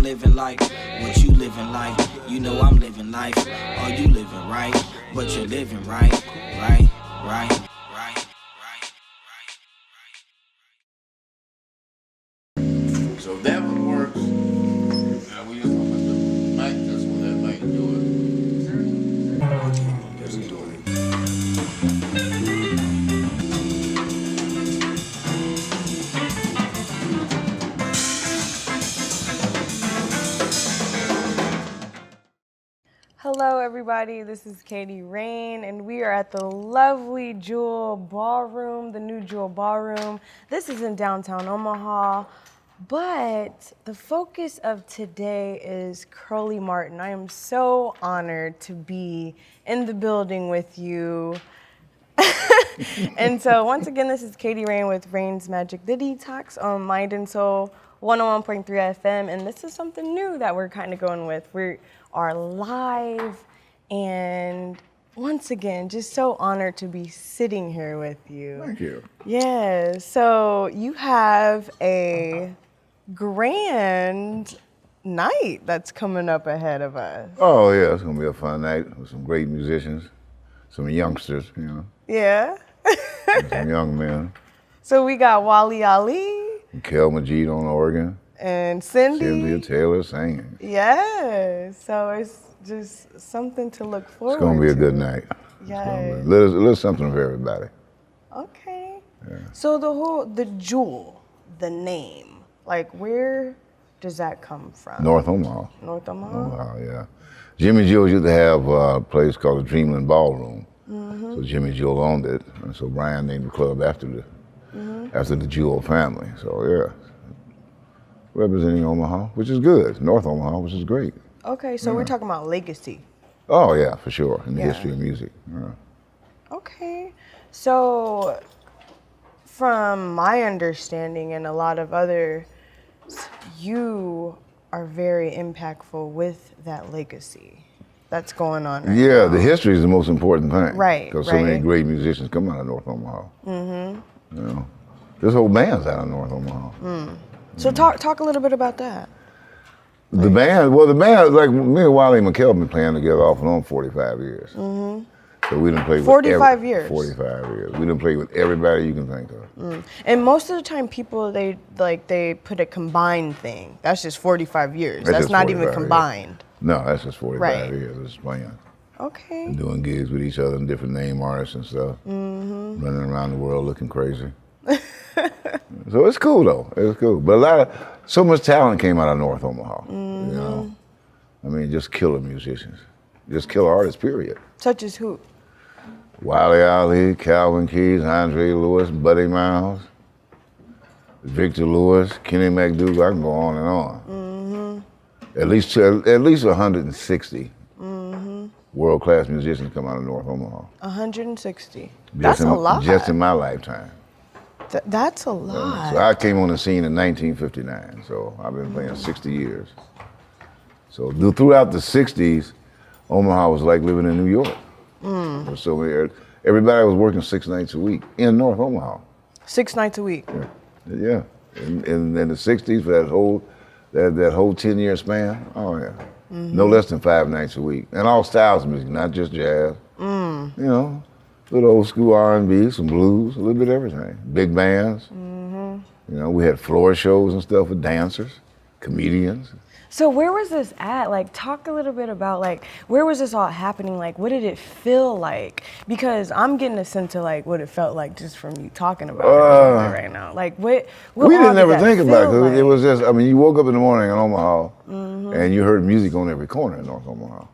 living life. What you living life? You know I'm living life. Are you living right? But you're living right, right, right. So if that one works, now we just talking about the mic, that's what that mic do it. That's doing it. Hello everybody, this is Katie Rain and we are at the lovely Jewell Ballroom, the new Jewell Ballroom. This is in downtown Omaha, but the focus of today is Curly Martin. I am so honored to be in the building with you. And so once again, this is Katie Rain with Rain's Magic the Detox on Mind and Soul 101.3 FM, and this is something new that we're kind of going with. We are live, and once again, just so honored to be sitting here with you. Thank you. Yeah, so you have a grand night that's coming up ahead of us. Oh yeah, it's gonna be a fun night with some great musicians, some youngsters, you know, Yeah. and some young men. So we got Wally Ali Kel Majid on organ, and Cindy. Cynthia Taylor singing. Yeah, so it's just something to look forward It's to. gonna be a good night. Yes. A little something for everybody. Okay. Yeah. So the Jewell, the name, like where does that come from? North Omaha. North Omaha? Omaha, yeah. Jimmy Jewell used to have a place called the Dreamland Ballroom. Mm-hmm. So Jimmy Jewell owned it, and so Brian named the club after the Jewell family. So yeah, representing Omaha, which is good. North Omaha, which is great. Okay, so we're talking about legacy. Oh yeah, for sure, in the Yeah. history of music. Yeah. Okay. So from my understanding and a lot of others, you are very impactful with that legacy that's going on right Yeah, now. the history is the most important thing. Right, Because so many right. great musicians come out of North Omaha. Mm-hmm. You know, this whole band's out of North Omaha. So talk a little bit about that. The band, like me and Wally McKell been playing together off and on 45 years. Mm-hmm. So we done played 45 with years? 45 years. We done played with everybody you can think of. And most of the time people, they put a combined thing. That's just 45 years. That's That's just not 45 even years. combined. No, that's just 45 Right. years of just playing. Okay. And doing gigs with each other and different name artists and stuff. Mm-hmm. Running around the world looking crazy. So it's cool though, it's cool. But so much talent came out of North Omaha, you know. I mean, just killer musicians, just killer artists, period. Such as who? Wally Ali, Calvin Keys, Andre Lewis, Buddy Miles, Victor Lewis, Kenny McDougal, I can go on and on. At least 160 world-class musicians come out of North Omaha. 160. That's a lot. Just in my lifetime. That's a lot. So I came on the scene in 1959, so I've been playing 60 years. So throughout the 60s, Omaha was like living in New York. So everybody was working 6 nights a week in North Omaha. 6 nights a week. Yeah. In the 60s, for that whole 10-year span, oh yeah. No less than 5 nights a week. And all styles of music, not just jazz. You know, a little old school R&B, some blues, a little bit of everything. Big bands. You know, we had floor shows and stuff with dancers, comedians. So where was this at? Like, talk a little bit about, like, where was this all happening? Like, what did it feel like? Because I'm getting a sense of, like, what it felt like just from you talking about it right now. Like, what We all didn't did ever that think about it, feel 'cause it like? was just, I mean, you woke up in the morning in Omaha and you heard music on every corner in North Omaha.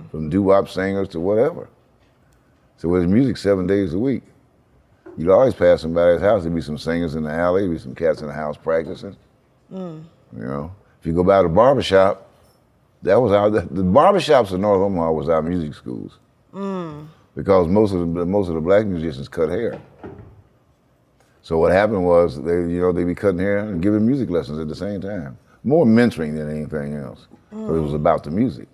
From doo-wop singers to whatever. So it was music 7 days a week. You'd always pass somebody's house, there'd be some singers in the alley, there'd be some cats in the house practicing. You know, if you go by the barbershop, that was the barbershops in North Omaha was our music schools. Because most of the black musicians cut hair. So what happened was they'd be cutting hair and giving music lessons at the same time. More mentoring than anything else. So it was about the music.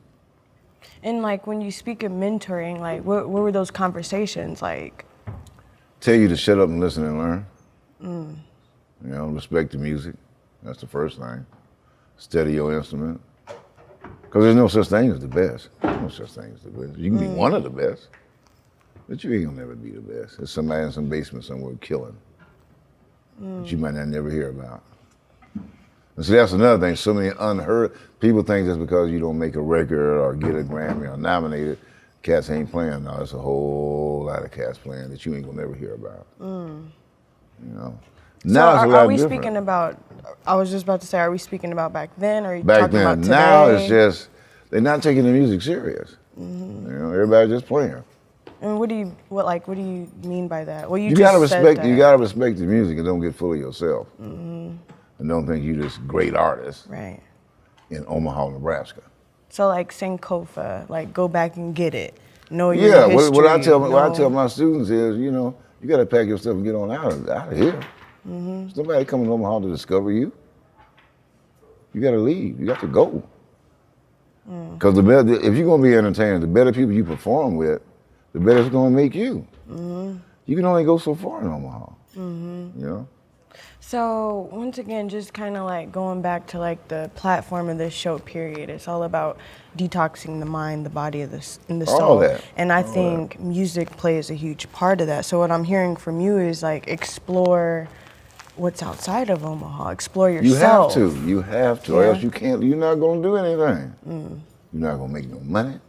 And, like, when you speak of mentoring, like, what were those conversations like? Tell you to shut up and listen and learn. You know, respect the music. That's the first thing. Study your instrument. Because there's no such thing as the best. There's no such thing as the best. You can be one of the best, but you ain't gonna never be the best. There's somebody in some basement somewhere killing that you might not never hear about. And so that's another thing. So many unheard people think just because you don't make a record or get a Grammy or nominated, cats ain't playing. No, there's a whole lot of cats playing that you ain't gonna never hear about. You know. So Now it's a lot are we different. speaking about? I was just about to say, are we speaking about back then, or are you Back talking then, about today? now it's just they're not taking the music serious. You know, everybody's just playing. And what do you mean by that? Well, You just gotta said respect. that. You gotta respect the music and don't get full of yourself. And don't think you this great artist Right. in Omaha, Nebraska. So like Sankofa, like go back and get it. Know your Yeah, history. what I tell know- my students is, you know, you gotta pack your stuff and get on out of here. There's nobody coming to Omaha to discover you. You gotta leave. You got to go. Because if you're gonna be entertained, the better people you perform with, the better it's gonna make you. You can only go so far in Omaha. You know. So once again, just kind of like going back to like the platform of this show period, it's all about detoxing the mind, the body, and the soul. All that. And I think music plays a huge part of that. So what I'm hearing from you is like explore what's outside of Omaha, explore yourself. You have to, or else you can't. You're not gonna do anything. You're not gonna make no money.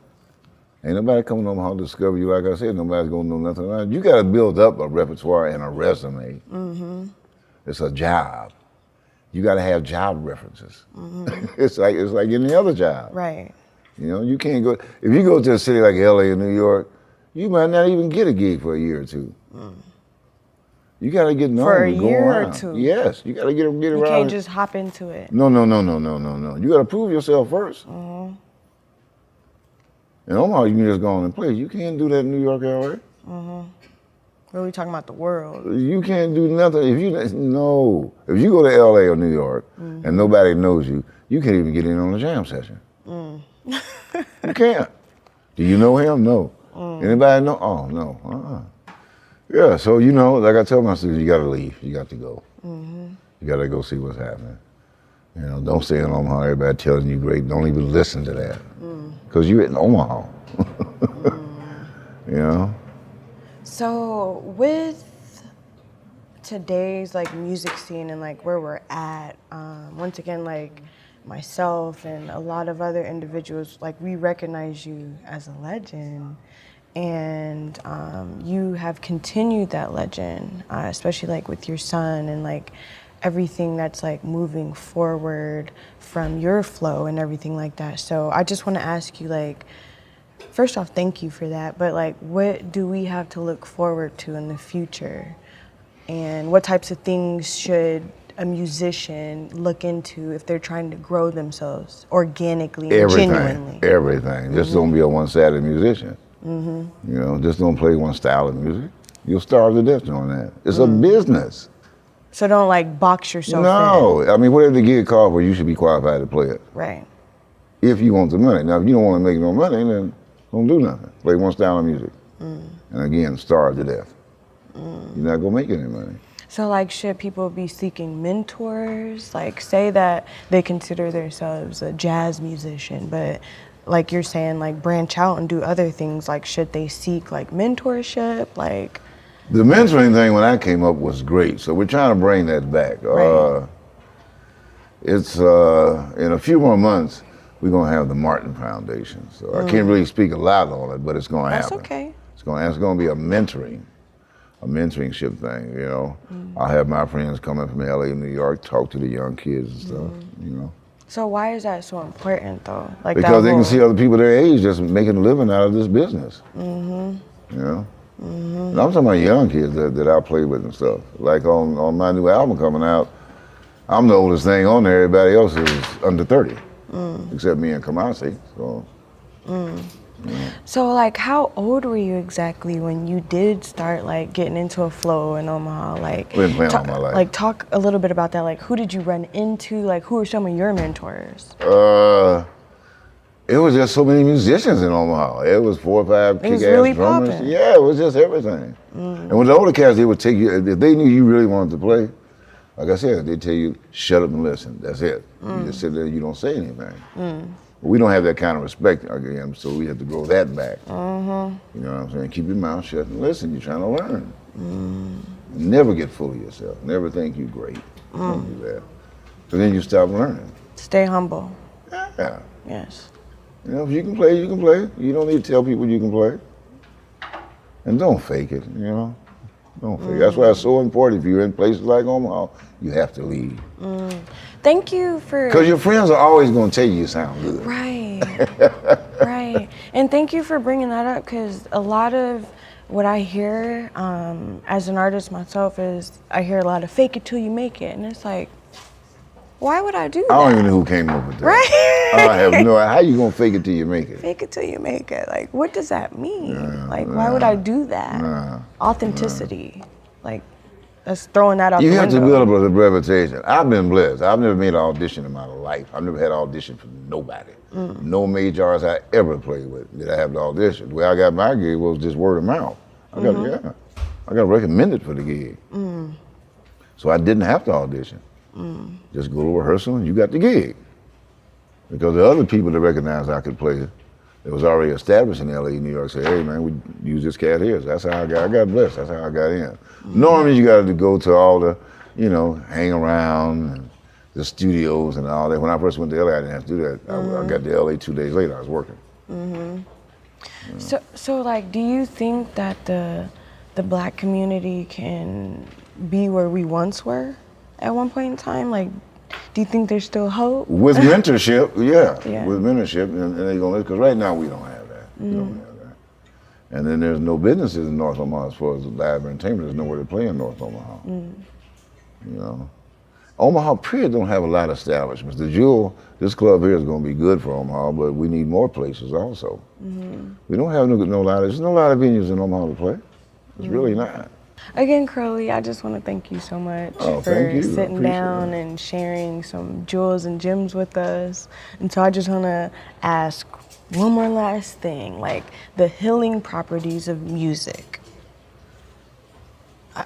Ain't nobody coming to Omaha to discover you. Like I said, nobody's gonna know nothing about it. You gotta build up a repertoire and a resume. It's a job. You got to have job references. It's like any other job. Right. You know, you can't go. If you go to a city like LA or New York, you might not even get a gig for a year or two. You got to get known For a to go year or around. two? Yes, you got to get around. You can't just hop into it. No. You got to prove yourself first. In Omaha, you can just go on and play. You can't do that in New York, LA. We're really talking about the world. You can't do nothing if you go to LA or New York and nobody knows you, you can't even get in on a jam session. You can't. Do you know him? No. Anybody know? Oh no. Yeah. So you know, like I tell my students, you got to leave. You got to go. You got to go see what's happening. You know, don't stay in Omaha. Everybody telling you great. Don't even listen to that because you're in Omaha. You know. So with today's like music scene and like where we're at, once again, like myself and a lot of other individuals, like we recognize you as a legend, and you have continued that legend, especially like with your son and like everything that's like moving forward from your flow and everything like that. So I just want to ask you, like, first off, thank you for that, but like what do we have to look forward to in the future? And what types of things should a musician look into if they're trying to grow themselves organically and genuinely? Everything. Just don't be a one-sided musician. You know, just don't play one style of music. You'll starve to death doing that. It's a business. So don't like box yourself in. No, I mean, whatever the gig called for, you should be qualified to play it. Right. If you want the money. Now, if you don't want to make no money, then don't do nothing. Play one style of music. And again, starve to death. You're not gonna make any money. So like, should people be seeking mentors? Like, say that they consider themselves a jazz musician, but like you're saying, like branch out and do other things. Like, should they seek like mentorship? Like, The mentoring thing when I came up was great, so we're trying to bring that back. Right. It's in a few more months, we're gonna have the Martin Foundation. So I can't really speak a lot on it, but it's gonna that's happen. okay. It's gonna be a mentoringship thing, you know. I'll have my friends come in from LA and New York, talk to the young kids and stuff, you know. So why is that so important though? Like Because that they whole, can see other people their age just making a living out of this business. You know? And I'm talking about young kids that I play with and stuff. Like on my new album coming out, I'm the oldest thing on there. Everybody else is under 30, except me and Kamasi. So. So like, how old were you exactly when you did start like getting into a flow in Omaha? Like, Been playing all my life. Like, talk a little bit about that. Like, who did you run into? Like, who are some of your mentors? It was just so many musicians in Omaha. It was 4 or 5 It was kick-ass really drummers. poppin'. Yeah, it was just everything. And with the older cats, they would take you, if they knew you really wanted to play, like I said, they'd tell you, shut up and listen. That's it. You just sit there, you don't say anything. We don't have that kind of respect again, so we have to grow that back. You know what I'm saying? Keep your mouth shut and listen. You're trying to learn. Never get full of yourself. Never think you're great. Don't do that. So then you stop learning. Stay humble. Yeah. Yes. You know, if you can play, you can play. You don't need to tell people you can play. And don't fake it, you know? Don't fake it. That's why it's so important. If you're in places like Omaha, you have to lead. Thank you for... Because your friends are always going to tell you sound good. Right. Right. And thank you for bringing that up, because a lot of what I hear as an artist myself is I hear a lot of fake it till you make it. And it's like, why would I do that? I don't even know who came up with that. Right? I have no idea. How you going to fake it till you make it? Fake it till you make it. Like, what does that mean? Why would I do that? Authenticity. Like, that's throwing that out the window. You have to build up a reputation. I've been blessed. I've never made an audition in my life. I've never had an audition for nobody. No major artists I ever played with did I have the audition. The way I got my gig was just word of mouth. I got recommended for the gig. So I didn't have to audition. Just go to rehearsal and you got the gig. Because the other people that recognized I could play it, it was already established in LA, New York, said, hey man, we use this cat here. So that's how I got blessed. That's how I got in. Normally you got to go to all the, you know, hang around, and the studios and all that. When I first went to LA, I didn't have to do that. I got to LA 2 days later, I was working. So like, do you think that the Black community can be where we once were at one point in time? Like, do you think there's still hope? With mentorship, yeah. Yeah. With mentorship, and they're going to, because right now we don't have that. We don't have that. And then there's no businesses in North Omaha as far as live entertainment. There's nowhere to play in North Omaha. You know, Omaha period don't have a lot of establishments. The Jewell, this club here is going to be good for Omaha, but we need more places also. We don't have there's no lot of venues in Omaha to play. It's really not. Again, Crowley, I just want to thank you so much Oh, for thank you. I sitting appreciate down it. and sharing some jewels and gems with us. And so I just want to ask one more last thing, like the healing properties of music.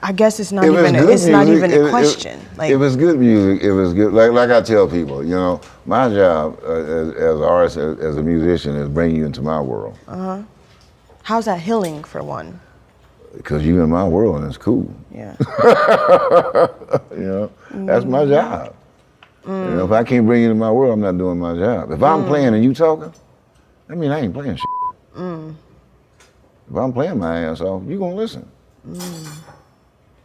I guess it's not even a question. If it's good music, if it's good, like I tell people, you know, my job as an artist, as a musician, is bring you into my world. How's that healing for one? Because you in my world and it's cool. Yeah. You know, that's my job. You know, if I can't bring you into my world, I'm not doing my job. If I'm playing and you talking, I mean, I ain't playing shit. If I'm playing my ass off, you gonna listen.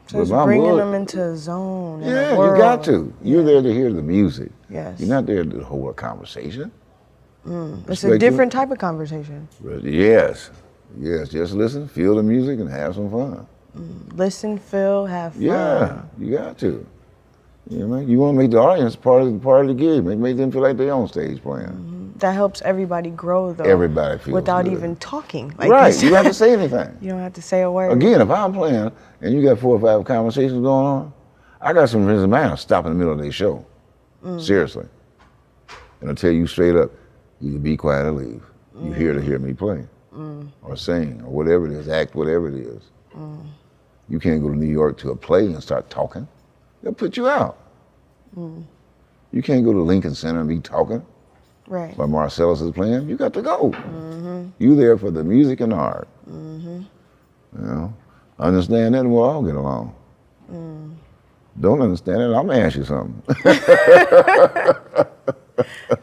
So it's bringing them into a zone. Yeah, you got to. You're there to hear the music. Yes. You're not there to hold a conversation. It's a different type of conversation. Yes. Yes, just listen, feel the music, and have some fun. Listen, feel, have fun. Yeah, you got to. You know, you want to make the audience part of the gig. Make them feel like they're on stage playing. That helps everybody grow, though. Everybody feels without good. even talking. Like Right, you you don't have to say anything. You don't have to say a word. Again, if I'm playing and you got 4 or 5 conversations going on, I got some friends of mine stop in the middle of their show. Seriously. And I'll tell you straight up, you can be quiet or leave. You're here to hear me play. Or sing, or whatever it is, act, whatever it is. You can't go to New York to a play and start talking. They'll put you out. You can't go to Lincoln Center and be talking. Right. While Marcellus is playing, you got to go. You there for the music and art. You know, understand that and we'll all get along. Don't understand it, I'm gonna ask you something.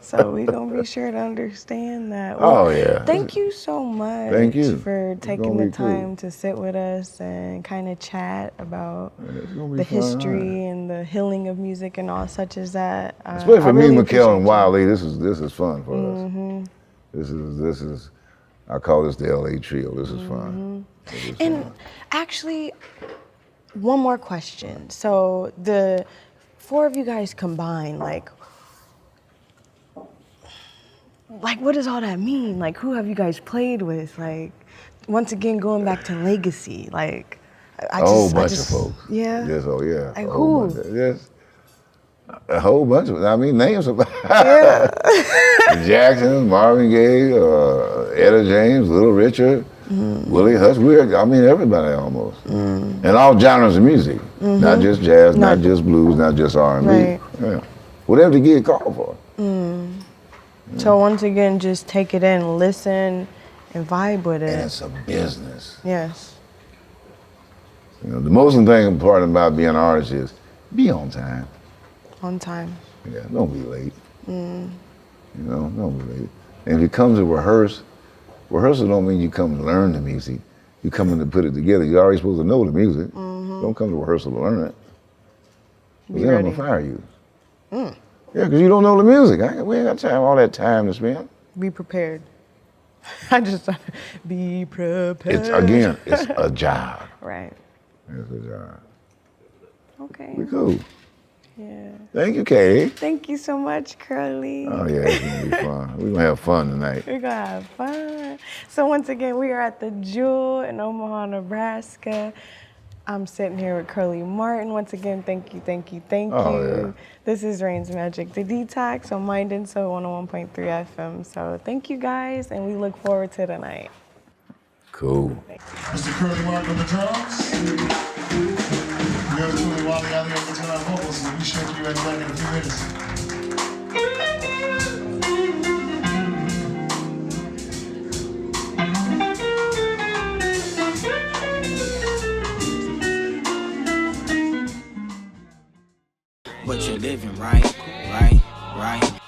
So we're going to be sure to understand that. Oh, yeah. Thank you so much Thank you. for It's taking gonna the be cool. time to sit with us and kind of chat about It's gonna be the fun, history and the healing of music and all such as that. Especially for I me, really Mikkel, and appreciate you. Wiley, this is fun for us. This is, I call this the LA Trio. This is fun. This is And fun. actually, one more question. So the 4 of you guys combined, like what does all that mean? Like, who have you guys played with? Like, once again, going back to legacy, like, A whole bunch of folks. Yeah? Yes, oh yeah. Like A whole who? bunch of- yes. A whole bunch of, I mean, names of Yeah. the Jacksons, Marvin Gaye, Etta James, Little Richard, Willie Hutch. I mean, everybody almost. And all genres of music. Not just jazz, not just blues, not just R&B. Right. Yeah. Whatever the gig called for. So once again, just take it in, listen, and vibe with it. And it's a business. Yes. You know, the most important part about being an artist is be on time. On time. Yeah, don't be late. You know, don't be late. And if you come to rehearsal don't mean you come to learn the music. You come in to put it together. You're already supposed to know the music. Don't come to rehearsal to learn it. Be Then I'm ready. gonna fire you. Yeah, because you don't know the music. We ain't got all that time to spend. Be prepared. I just be prepared. It's a job. Right. It's a job. Okay. We cool. Yeah. Thank you, Katie. Thank you so much, Curly. Oh yeah, it's gonna be fun. We're gonna have fun tonight. We're gonna have fun. So once again, we are at the Jewell in Omaha, Nebraska. I'm sitting here with Curly Martin. Once again, thank you, thank you, thank Oh, you. yeah. This is Rain's Magic, the Detox on Mind and Soul 101.3 FM. So thank you guys, and we look forward to tonight. Cool. Mr. Curly Martin on the drums. We have Julie Wally out there on the guitar vocals, so we should be right back in a few minutes. But you're living right, right, right.